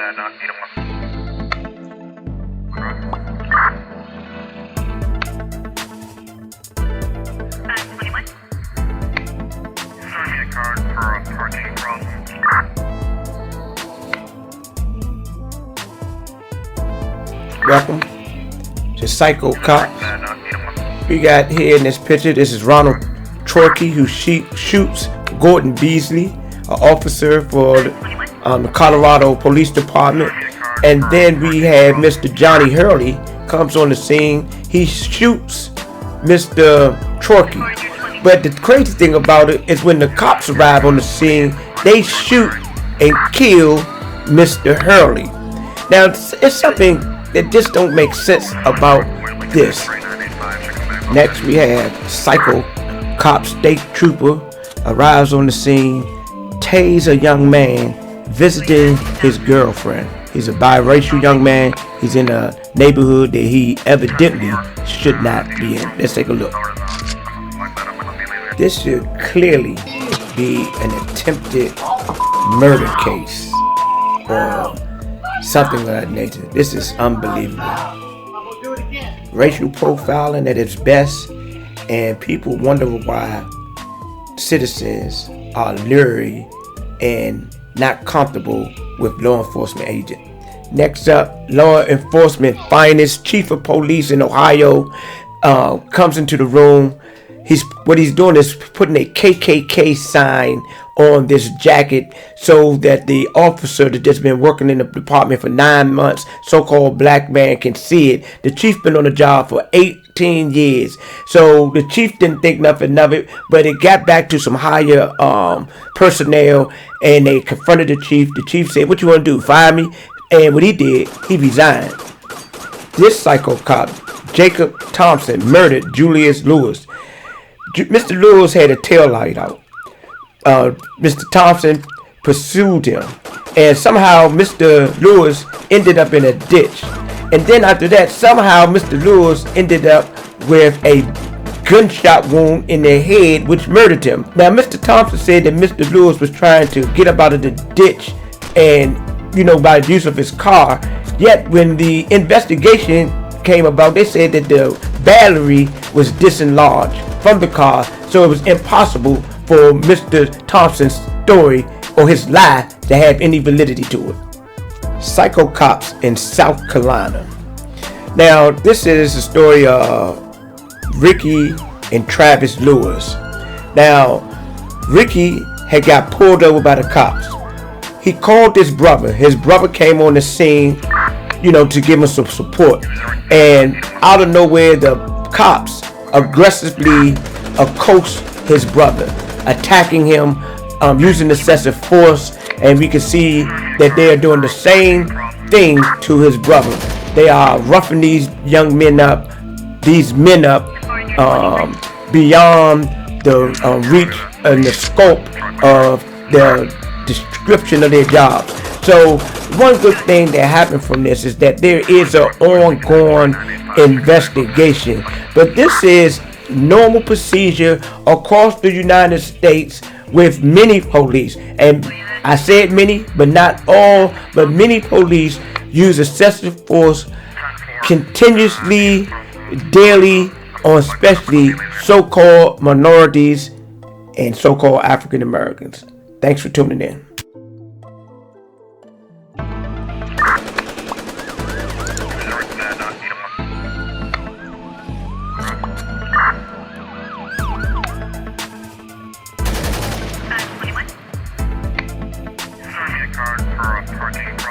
Welcome to Psycho Cops. We got here in this picture, this is Ronald Troyke, who shoots Gordon Beasley, an officer for the Colorado Police Department. And then we have Mr. Johnny Hurley comes on the scene. He shoots Mr. Troyke. But the crazy thing about it is when the cops arrive on the scene, they shoot and kill Mr. Hurley. Now, it's something that just don't make sense about this. Next, we have Psycho Cop State Trooper arrives on the scene, tase a young man visiting his girlfriend. He's a biracial young man. He's in a neighborhood that he evidently should not be in. Let's take a look. This should clearly be an attempted murder case or something of that nature. This is unbelievable. Racial profiling at its best, and people wonder why citizens are leery and not comfortable with law enforcement agents. Next up, law enforcement finest chief of police in Ohio comes into the room. What he's doing is putting a KKK sign on this jacket so that the officer that just been working in the department for 9 months, so-called black man, can see it. The chief been on the job for 18 years. So the chief didn't think nothing of it, but it got back to some higher personnel, and they confronted the chief. The chief said, "What you want to do, fire me?" And what he did, he resigned. This psycho cop, Jacob Thompson, murdered Julius Lewis. Mr. Lewis had a tail light out. Mr. Thompson pursued him, and somehow Mr. Lewis ended up in a ditch. And then after that, somehow Mr. Lewis ended up with a gunshot wound in the head, which murdered him. Now, Mr. Thompson said that Mr. Lewis was trying to get up out of the ditch, and by the use of his car. Yet, when the investigation came about, they said that the battery was disenlarged from the car, so it was impossible for Mr. Thompson's story or his lie to have any validity to it. Psycho cops in South Carolina. Now, this is the story of Ricky and Travis Lewis. Now, Ricky had got pulled over by the cops. He called his brother. His brother came on the scene, to give him some support. And out of nowhere, the cops aggressively accost his brother, attacking him, using excessive force. And we can see that they are doing the same thing to his brother. They are roughing these young men up, beyond the reach and the scope of the description of their jobs. So one good thing that happened from this is that there is an ongoing investigation. But this is normal procedure across the United States with many police. And I said many, but not all, but many police use excessive force continuously, daily, on especially so-called minorities and so-called African Americans. Thanks for tuning in. Card for 14.